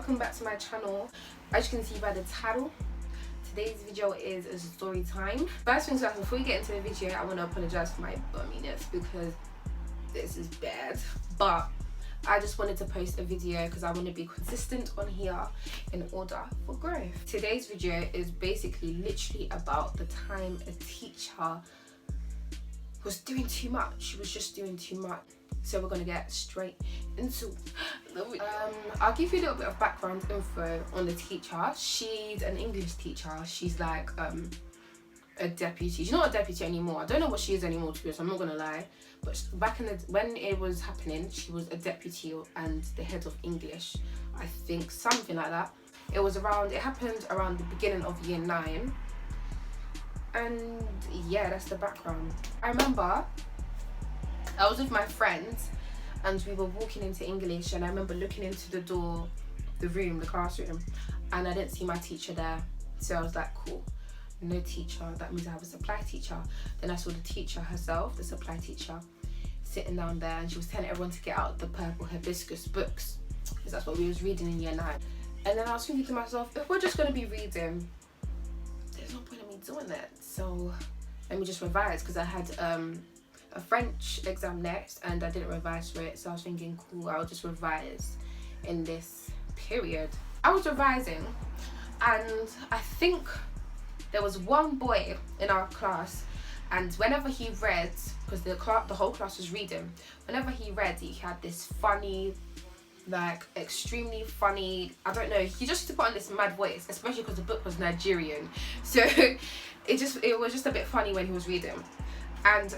welcome back to my channel. As you can see by the title, today's video is a story time. First things first, before we get into the video, I want to apologize for my bumminess because this is bad, but I just wanted to post a video because I want to be consistent on here in order for growth. Today's video is basically literally about the time a teacher was doing too much. She was just doing too much. So we're gonna get straight into the video. I'll give you a little bit of background info on the teacher. She's an English teacher. She's like a deputy. She's not a deputy anymore. I don't know what she is anymore, to be honest, I'm not gonna lie. But back in when it was happening, she was a deputy and the head of English, I think, something like that. It happened around the beginning of year 9. And yeah, that's the background. I remember I was with my friends and we were walking into English, and I remember looking into the door, the classroom, and I didn't see my teacher there. So I was like, cool, no teacher, that means I have a supply teacher. Then I saw the teacher herself, the supply teacher, sitting down there, and she was telling everyone to get out the purple hibiscus books, because that's what we was reading in year 9. And then I was thinking to myself, if we're just going to be reading, there's no point in me doing that. So let me just revise, because I had a French exam next and I didn't revise for it. So I was thinking, cool, I'll just revise in this period. I was revising, and I think there was one boy in our class, and whenever he read, because the whole class was reading, whenever he read, he had this funny, like extremely funny, I don't know, he just used to put on this mad voice, especially because the book was Nigerian, so it was just a bit funny when he was reading. And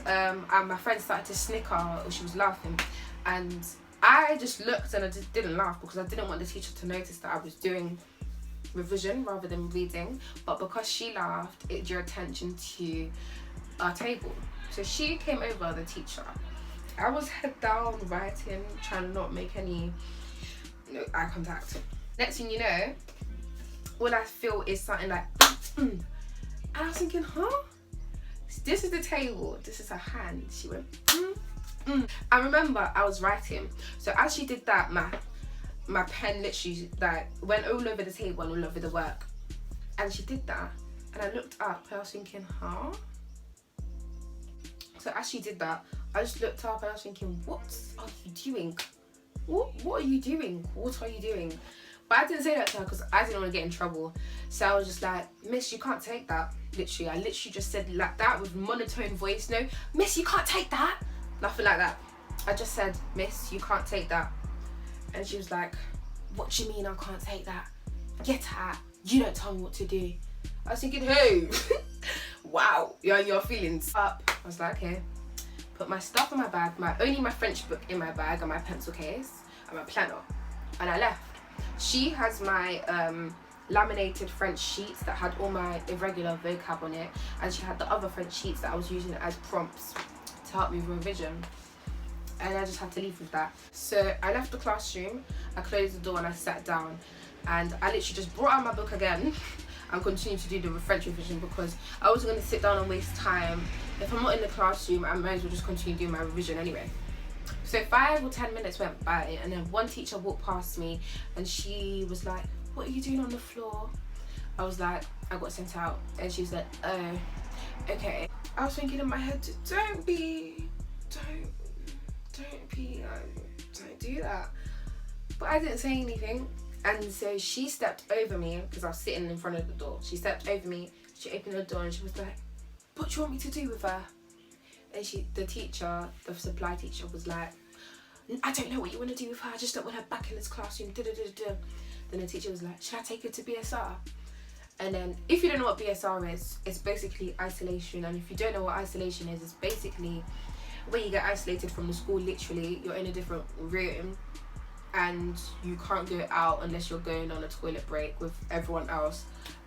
my friend started to snicker, or she was laughing, and I just looked and I just didn't laugh because I didn't want the teacher to notice that I was doing revision rather than reading. But because she laughed, it drew attention to our table. So she came over, the teacher. I was head down writing, trying to not make any eye contact. Next thing you know, all I feel is something like and I was thinking, huh? This is the table, this is her hand. She went I remember I was writing, so as she did that, my pen literally like went all over the table and all over the work, and she did that, and I looked up and I was thinking, huh? So as she did that, I just looked up and I was thinking, what are you doing? What are you doing? What are you doing? But I didn't say that to her because I didn't want to get in trouble. So I was just like, miss, you can't take that. Literally, I literally just said like that with monotone voice. No, miss, you can't take that. Nothing like that. I just said, miss, you can't take that. And she was like, what do you mean I can't take that? Get out. You don't tell me what to do. I was thinking, hey, wow, you're in your feelings. Up. I was like, okay. Put my stuff in my bag, only my French book in my bag, and my pencil case, and my planner. And I left. She has my laminated French sheets that had all my irregular vocab on it, and she had the other French sheets that I was using as prompts to help me with revision. And I just had to leave with that. So I left the classroom, I closed the door and I sat down, and I literally just brought out my book again and continued to do the French revision because I wasn't going to sit down and waste time. If I'm not in the classroom, I might as well just continue doing my revision anyway. So 5 or 10 minutes went by, and then one teacher walked past me and she was like, what are you doing on the floor? I was like, I got sent out. And she was like, oh, okay. I was thinking in my head, don't do that. But I didn't say anything. And so she stepped over me because I was sitting in front of the door. She stepped over me, she opened the door and she was like, what do you want me to do with her? And the teacher, the supply teacher, was like, I don't know what you want to do with her, I just don't want her back in this classroom. Then the teacher was like, should I take her to BSR? And then, if you don't know what BSR is, it's basically isolation. And if you don't know what isolation is, it's basically where you get isolated from the school. Literally, you're in a different room and you can't go out unless you're going on a toilet break with everyone else,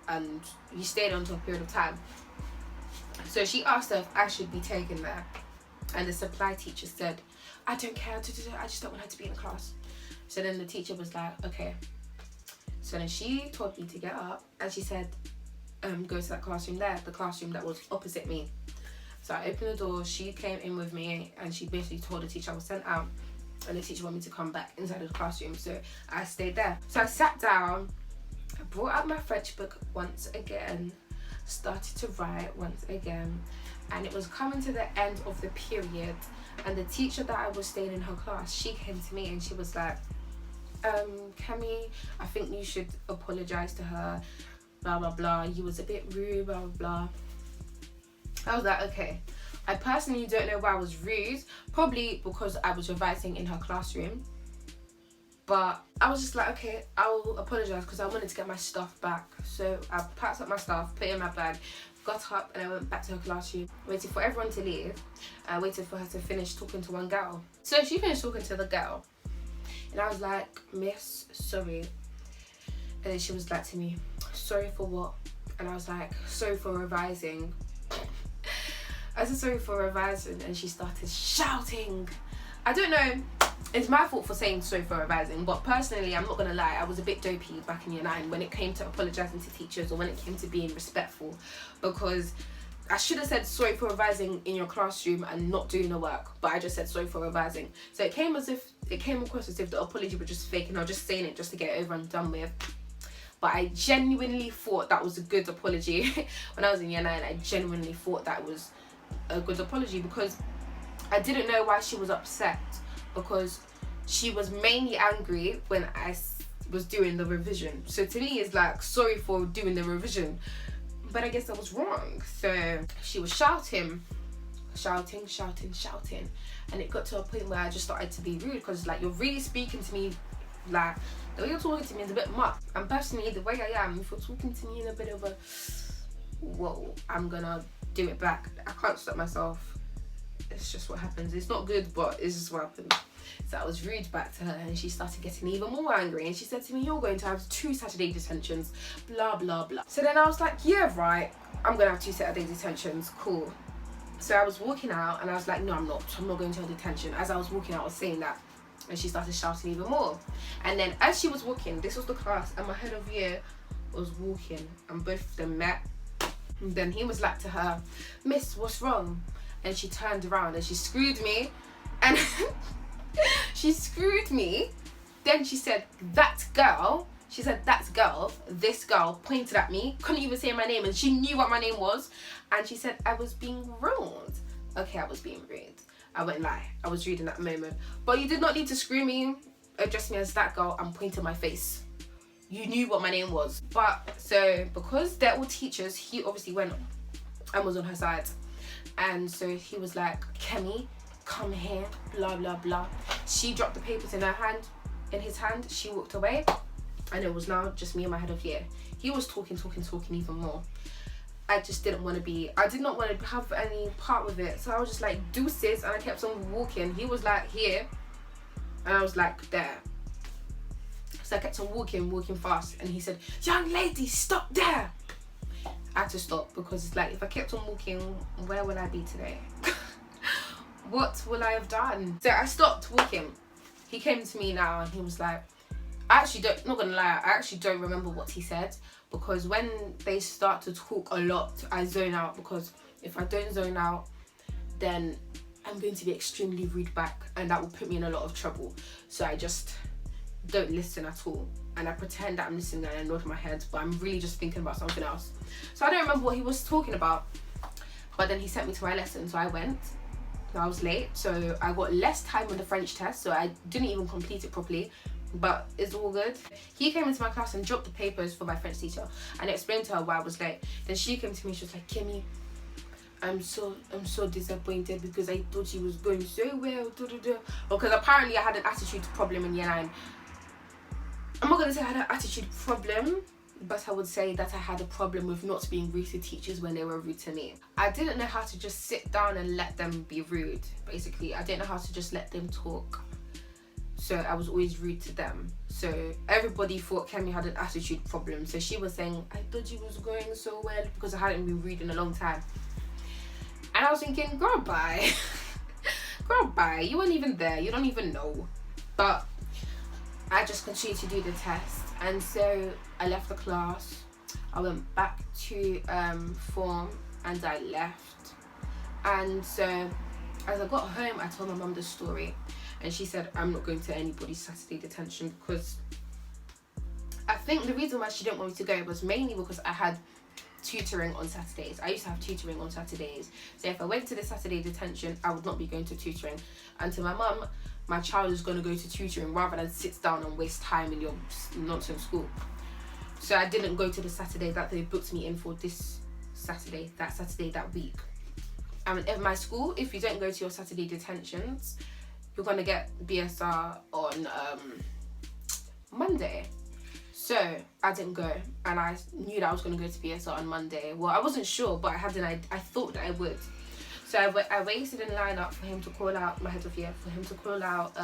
and you stayed on for a period of time. So she asked her if I should be taken there, and the supply teacher said, I don't care, I just don't want her to be in the class. So then the teacher was like, okay. So then she told me to get up and she said, go to that classroom there, the classroom that was opposite me. So I opened the door, she came in with me, and she basically told the teacher I was sent out. and the teacher wanted me to come back inside of the classroom, so I stayed there. So I sat down, I brought out my French book once again, started to write once again, and it was coming to the end of the period, and the teacher that I was staying in her class, she came to me and she was like, Keh-me, I think you should apologize to her, blah blah blah, you was a bit rude, blah blah blah. I was like, okay. I personally don't know why I was rude, probably because I was revising in her classroom, but I was just like, okay, I'll apologize, because I wanted to get my stuff back. So I packed up my stuff, put it in my bag, got up, and I went back to her classroom, waited for everyone to leave. I waited for her to finish talking to one girl. So she finished talking to the girl, and I was like, miss, sorry. And then she was like to me, sorry for what? And I was like, sorry for revising. I said sorry for revising, and she started shouting. I don't know, it's my fault for saying sorry for revising, but personally, I'm not gonna lie, I was a bit dopey back in year 9 when it came to apologising to teachers, or when it came to being respectful, because I should have said sorry for revising in your classroom and not doing the work, but I just said sorry for revising. So it came across as if the apology was just fake, and I was just saying it just to get it over and done with. But I genuinely thought that was a good apology. When I was in year 9, I genuinely thought that was a good apology, because I didn't know why she was upset, because she was mainly angry when I was doing the revision. So to me, it's like, sorry for doing the revision, but I guess I was wrong. So she was shouting, and it got to a point where I just started to be rude, because like, you're really speaking to me, like the way you're talking to me is a bit much, and personally the way I am, if you're talking to me in a bit of a whoa, I'm gonna do it back. I can't stop myself. It's just what happens. It's not good, but it's just what happens. So I was rude back to her, and she started getting even more angry, and she said to me, you're going to have 2 Saturday detentions, blah blah blah. So then I was like, yeah right, I'm gonna have 2 Saturday detentions, cool. So I was walking out, and I was like, no, I'm not going to a detention. As I was walking out, I was saying that, and she started shouting even more. And then as she was walking, this was the class, and my head of year was walking, and both of them met. And then he was like to her, miss, what's wrong? And she turned around and she screwed me, and she screwed me. Then she said, that girl, this girl pointed at me, couldn't even say my name, and she knew what my name was, and she said I was being rude. Okay, I was being rude. I won't lie, I was rude in that moment. But you did not need to screw me, address me as that girl, and point in my face. You knew what my name was. But so because they're all teachers, he obviously went and was on her side. And so he was like, Keh-me, come here, blah blah blah. She dropped the papers in his hand, she walked away, and it was now just me and my head of year. He was talking even more. I just didn't want to be, I did not want to have any part with it. So I was just like, deuces, and I kept on walking. He was like here, and I was like there. So I kept on walking fast, and he said, young lady, stop there. I had to stop, because it's like, if I kept on walking, where will I be today? What will I have done? So I stopped walking. He came to me now, and he was like, not gonna lie, I actually don't remember what he said, because when they start to talk a lot, I zone out, because if I don't zone out, then I'm going to be extremely rude back, and that will put me in a lot of trouble. So I just don't listen at all, and I pretend that I'm listening and I nod my head, but I'm really just thinking about something else. So I don't remember what he was talking about, but then he sent me to my lesson, so I went. I was late, so I got less time on the French test, so I didn't even complete it properly, but it's all good. He came into my class and dropped the papers for my French teacher, and I explained to her why I was late. Then she came to me, she was like, Keh-me, I'm so disappointed, because I thought she was going so well, because apparently I had an attitude problem in year 9. I'm not going to say I had an attitude problem, but I would say that I had a problem with not being rude to teachers when they were rude to me. I didn't know how to just sit down and let them be rude, basically. I didn't know how to just let them talk. So I was always rude to them. So everybody thought Keh-me had an attitude problem. So she was saying, I thought she was going so well, because I hadn't been rude in a long time. And I was thinking, girl, bye. Girl, bye. You weren't even there. You don't even know. But I just continued to do the test, and so I left the class. I went back to form, and I left. And so as I got home, I told my mum the story, and she said, I'm not going to anybody's Saturday detention, because I think the reason why she didn't want me to go was mainly because I had tutoring on Saturdays. I used to have tutoring on Saturdays. So if I went to the Saturday detention, I would not be going to tutoring. And to my mum, my child is going to go to tutoring rather than sit down and waste time in your nonsense school. So I didn't go to the Saturday that they booked me in for this Saturday, that week. And at my school, if you don't go to your Saturday detentions, you're going to get BSR on Monday. So I didn't go, and I knew that I was going to go to BSR on Monday. Well, I wasn't sure, but I thought that I would. So I waited in line up for him to call out, my head of year, for him to call out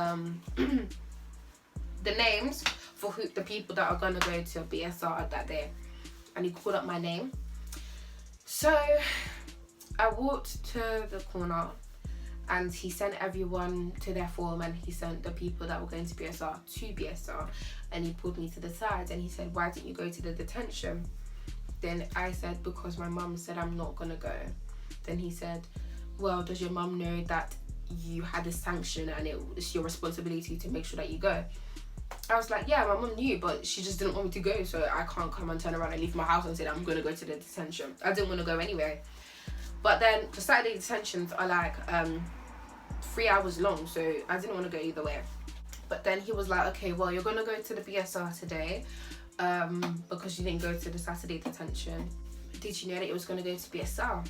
the names for the people that are going to go to BSR that day. And he called up my name. So I walked to the corner, and he sent everyone to their form, and he sent the people that were going to BSR. And he pulled me to the side and he said, why didn't you go to the detention? Then I said, because my mum said I'm not gonna go. Then he said, well, does your mum know that you had a sanction and it's your responsibility to make sure that you go? I was like, yeah, my mum knew, but she just didn't want me to go, so I can't come and turn around and leave my house and say that I'm gonna go to the detention. I didn't want to go anyway. But then the Saturday detentions are like 3 hours long, so I didn't want to go either way. But then he was like, okay, well, you're going to go to the BSR today because you didn't go to the Saturday detention. Did you know that it was going to go to BSR?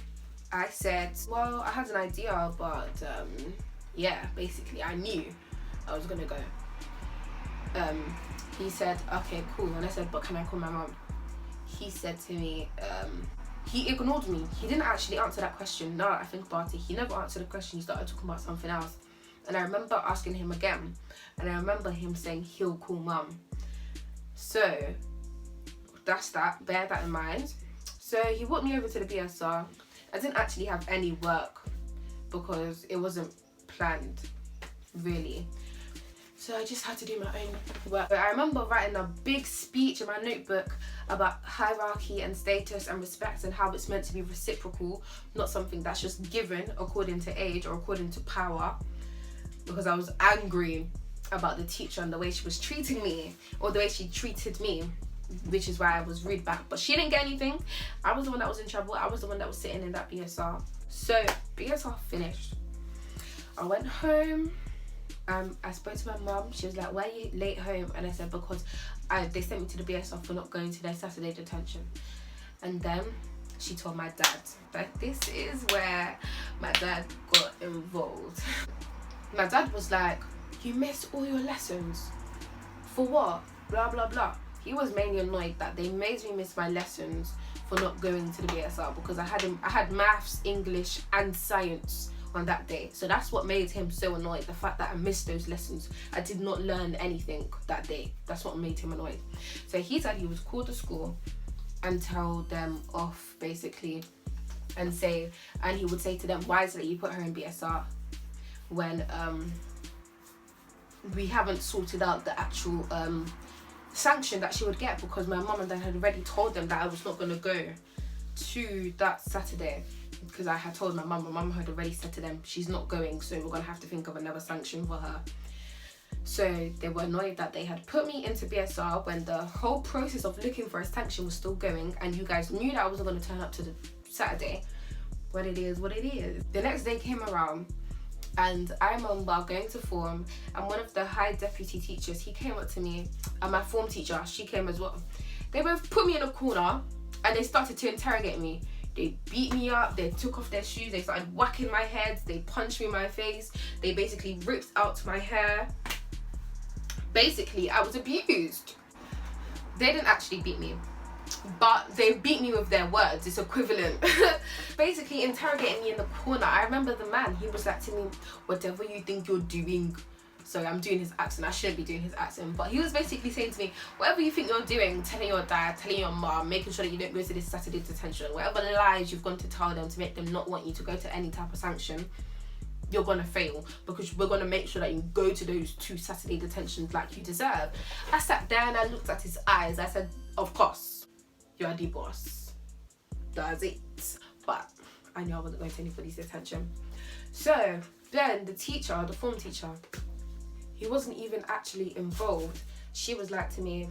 I said, well, I had an idea, but yeah, basically I knew I was going to go. He said, okay, cool. And I said, but can I call my mum? He said to me, he ignored me. He didn't actually answer that question. Now that I think about it, he never answered the question. He started talking about something else. And I remember asking him again, and I remember him saying he'll call mum. So that's that, bear that in mind. So he walked me over to the BSR. I didn't actually have any work because it wasn't planned, really. So I just had to do my own work. But I remember writing a big speech in my notebook about hierarchy and status and respect and how it's meant to be reciprocal, not something that's just given according to age or according to power. Because I was angry about the teacher and the way she was treating me, or the way she treated me, which is why I was rude back. But she didn't get anything. I was the one that was in trouble. I was the one that was sitting in that BSR. So BSR finished. I went home. I spoke to my mum. She was like, why are you late home? And I said, because they sent me to the BSR for not going to their Saturday detention. And then she told my dad. But this is where my dad got involved. My dad was like, you missed all your lessons. For what? Blah, blah, blah. He was mainly annoyed that they made me miss my lessons for not going to the BSR because I had maths, English and science on that day. So that's what made him so annoyed, the fact that I missed those lessons. I did not learn anything that day. That's what made him annoyed. So he said he would call the school and tell them off, basically, and he would say to them, why is it that you put her in BSR when we haven't sorted out the actual sanction that she would get, because my mum and dad had already told them that I was not going to go to that Saturday because I had told my mum had already said to them she's not going, so we're going to have to think of another sanction for her. So they were annoyed that they had put me into BSR when the whole process of looking for a sanction was still going, and you guys knew that I wasn't going to turn up to the Saturday. What it is, what it is. The next day came around, and I remember going to form, and one of the high deputy teachers, he came up to me, and my form teacher, she came as well. They both put me in a corner and they started to interrogate me. They beat me up, they took off their shoes, they started whacking my head, they punched me in my face, they basically ripped out my hair. Basically, I was abused. They didn't actually beat me, but they beat me with their words. It's equivalent. Basically interrogating me in the corner. I remember the man, he was like to me, whatever you think you're doing. Sorry, I'm doing his accent. I shouldn't be doing his accent, but he was basically saying to me, whatever you think you're doing, telling your dad, telling your mom, making sure that you don't go to this Saturday detention, whatever lies you've gone to tell them to make them not want you to go to any type of sanction, you're gonna fail, because we're gonna make sure that you go to those 2 Saturday detentions like you deserve. I sat there and I looked at his eyes. I said, of course, you're the boss. That's it. But I knew I wasn't going to anybody's detention. So then the teacher, the form teacher, He wasn't even actually involved. She was like to me,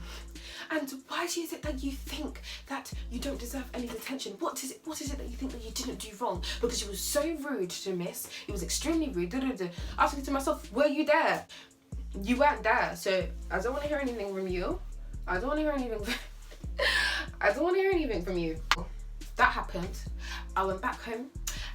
and why is it that you think that you don't deserve any detention? What is it that you think that you didn't do wrong? Because you was so rude to Miss. It was extremely rude. I was thinking to myself, were you there? You weren't there. So I don't want to hear anything from you. I don't want to hear anything. I don't want to hear anything from you. That happened. I went back home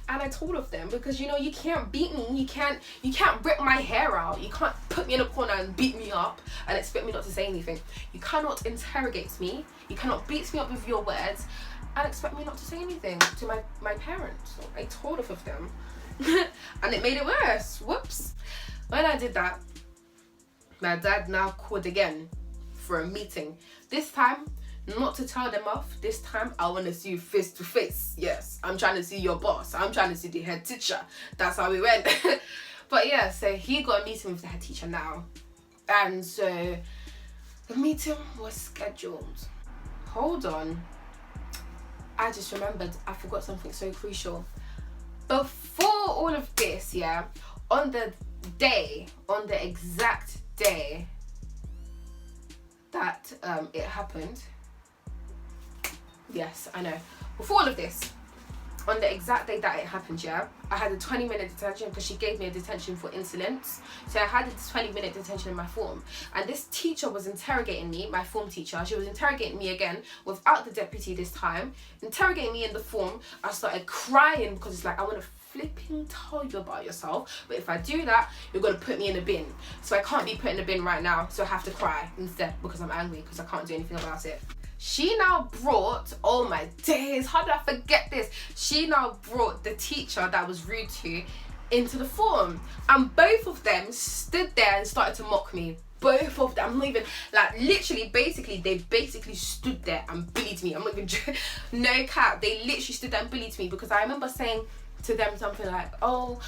and I told of them, because you know, you can't beat me. You can't rip my hair out. You can't put me in a corner and beat me up and expect me not to say anything. You cannot interrogate me. You cannot beat me up with your words and expect me not to say anything to my parents. So I told of them. And it made it worse. Whoops. When I did that, my dad now called again for a meeting. This time, not to tell them off. This time, I want to see you face to face. Yes, I'm trying to see your boss. I'm trying to see the head teacher. That's how we went. But yeah, so he got a meeting with the head teacher now. And so the meeting was scheduled. Hold on. I just remembered I forgot something so crucial. Before all of this, yeah, on the exact day that it happened, yes, I know, before all of this, on the exact day that it happened, yeah, I had a 20-minute detention because she gave me a detention for insolence. So I had a 20-minute detention in my form, and this teacher was interrogating me, my form teacher. She was interrogating me again without the deputy this time, interrogating me in the form. I started crying because it's like, I want to flipping tell you about yourself, but if I do that, you're gonna put me in a bin. So I can't be put in a bin right now, so I have to cry instead because I'm angry because I can't do anything about it. She now brought, oh my days, how did I forget this? She now brought the teacher that was rude to into the form, and both of them stood there and started to mock me. Both of them, I'm not even, like, literally, they basically stood there and bullied me. I'm not even, no cap, they literally stood there and bullied me, because I remember saying to them something like, oh,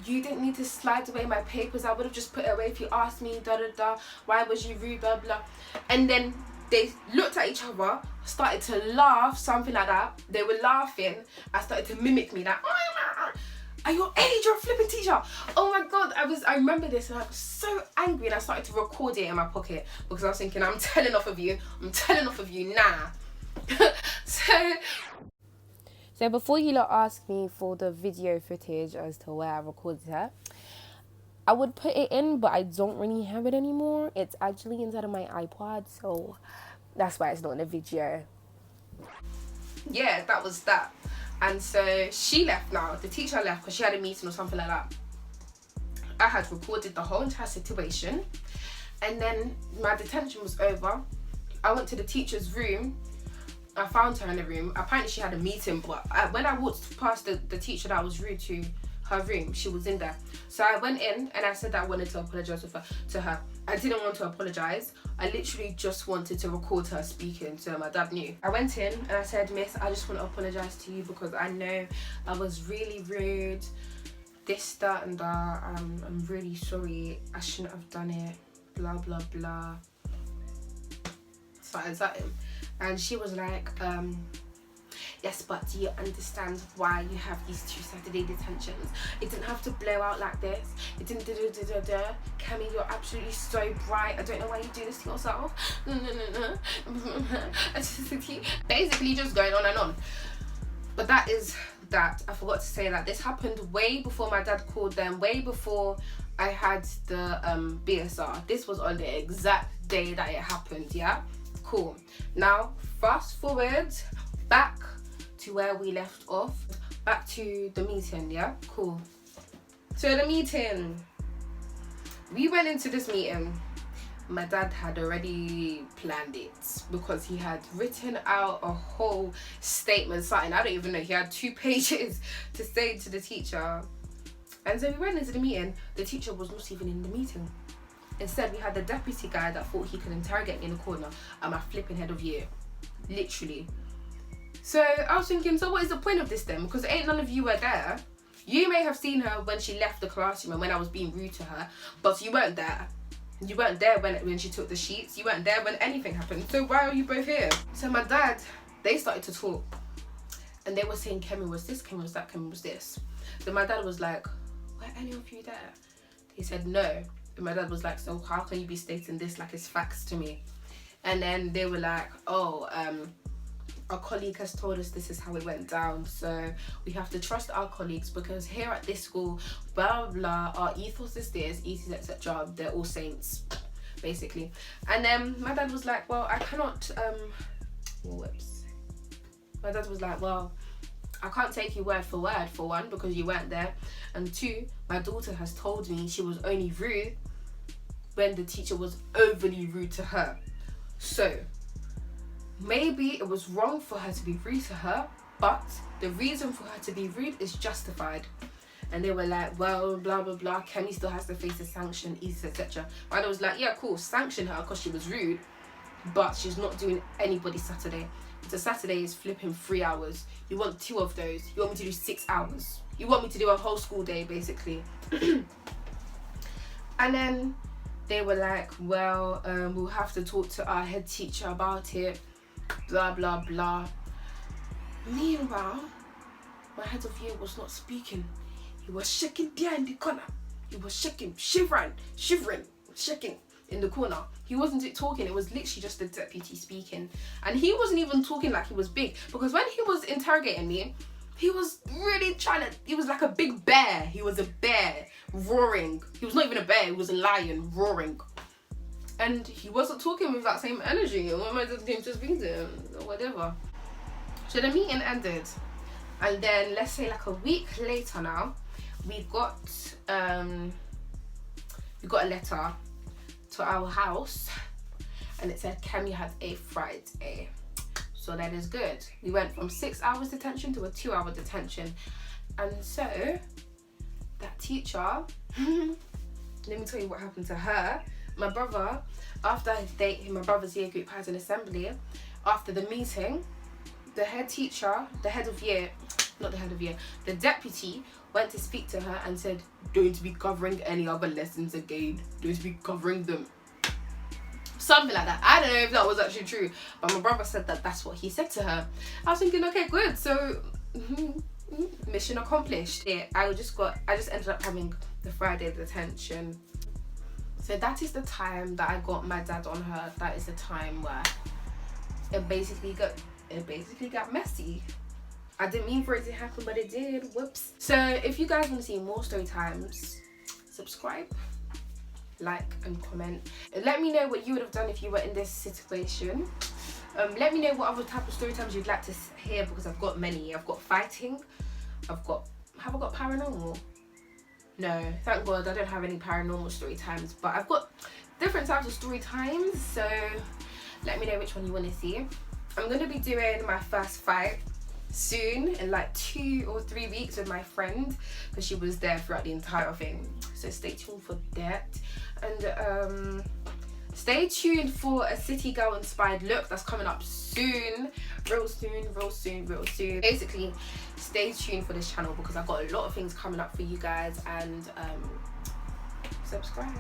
you didn't need to slide away my papers, I would have just put it away if you asked me, da da da, why was you rude, blah blah. And then they looked at each other, started to laugh, something like that. They were laughing. I started to mimic me, like, are your age, you're a flipping teacher. Oh my god, I remember this, and I was so angry, and I started to record it in my pocket because I was thinking, I'm telling off of you nah. So before you lot ask me for the video footage as to where I recorded her, I would put it in, but I don't really have it anymore. It's actually inside of my iPod, so that's why it's not in the video. Yeah, that was that. And so she left now. The teacher left because she had a meeting or something like that. I had recorded the whole entire situation, and then my detention was over. I went to the teacher's room. I found her in the room. Apparently she had a meeting, but when I walked past the teacher that was rude to her room, she was in there. So I went in and I said that I wanted to apologise to her. I didn't want to apologise. I literally just wanted to record her speaking, so my dad knew. I went in and I said, Miss, I just want to apologise to you because I know I was really rude, this, that and that. I'm really sorry. I shouldn't have done it, blah, blah, blah. So I was at him. And she was like, yes, but do you understand why you have these 2 Saturday detentions? It didn't have to blow out like this. It didn't Keh-me, you're absolutely so bright. I don't know why you do this to yourself. Basically just going on and on. But that is that. I forgot to say that this happened way before my dad called them, way before I had the BSR. This was on the exact day that it happened, yeah? Cool. Now, fast forward back to where we left off, back to the meeting, yeah? Cool. So the meeting, we went into this meeting. My dad had already planned it because he had written out a whole statement, something, I don't even know, he had 2 pages to say to the teacher. And so we went into the meeting. The teacher was not even in the meeting. Instead, we had the deputy guy that thought he could interrogate me in the corner at my flipping head of year. Literally. So I was thinking, so what is the point of this then? Because ain't none of you were there. You may have seen her when she left the classroom and when I was being rude to her, but you weren't there. You weren't there when she took the sheets. You weren't there when anything happened. So why are you both here? So my dad, they started to talk. And they were saying, Keh-me was this, Keh-me was that, Keh-me was this. So my dad was like, were any of you there? He said, no. And my dad was like, so how can you be stating this like it's facts to me? And then they were like, oh, our colleague has told us this is how it went down, so we have to trust our colleagues, because here at this school, blah blah, our ethos is this, etc. They're all saints, basically. And then my dad was like, well, I cannot whoops. My dad was like, well, I can't take you word for one, because you weren't there, and two, my daughter has told me she was only rude when the teacher was overly rude to her. So maybe it was wrong for her to be rude to her, but the reason for her to be rude is justified. And they were like, well, blah blah blah, Keh-me still has to face a sanction, etc. And I was like, yeah, cool, sanction her because she was rude, but she's not doing anybody's Saturday. The Saturday is flipping 3 hours. You want 2 of those. You want me to do 6 hours. You want me to do a whole school day, basically. And then they were like, well, we'll have to talk to our head teacher about it, blah blah blah. Meanwhile, my head of year was not speaking. He was shaking there in the corner. He was shaking, shivering in the corner. He wasn't talking. It was literally just the deputy speaking, and he wasn't even talking like he was big, because when he was interrogating me, he was really he was like a big bear. He was a bear roaring. He was not even a bear, he was a lion roaring. And he wasn't talking with that same energy. And when my dad came to speak to him, or whatever. So the meeting ended. And then let's say like a week later now, we got a letter to our house, and it said Keh-me had a Friday. So that is good. We went from 6 hours detention to a 2-hour detention. And so that teacher, let me tell you what happened to her. My brother, after my brother's year group had an assembly, after the meeting, the head teacher, the deputy went to speak to her and said, don't be covering any other lessons again. Don't be covering them. Something like that. I don't know if that was actually true, but my brother said that that's what he said to her. I was thinking, okay, good. So mission accomplished. Yeah, I just ended up having the Friday detention. So that is the time that I got my dad on her. That is the time where it basically got messy. I didn't mean for it to happen, but it did. Whoops. So if you guys want to see more story times, subscribe, like and comment. Let me know what you would have done if you were in this situation. Let me know what other type of story times you'd like to hear, because I've got many. I've got fighting. Have I got paranormal? No, thank God I don't have any paranormal story times, but I've got different types of story times. So let me know which one you want to see. I'm going to be doing my first fight soon, in like 2 or 3 weeks, with my friend, because she was there throughout the entire thing. So stay tuned for that. And stay tuned for a city girl inspired look that's coming up soon, real soon. Basically, stay tuned for this channel, because I've got a lot of things coming up for you guys. And subscribe.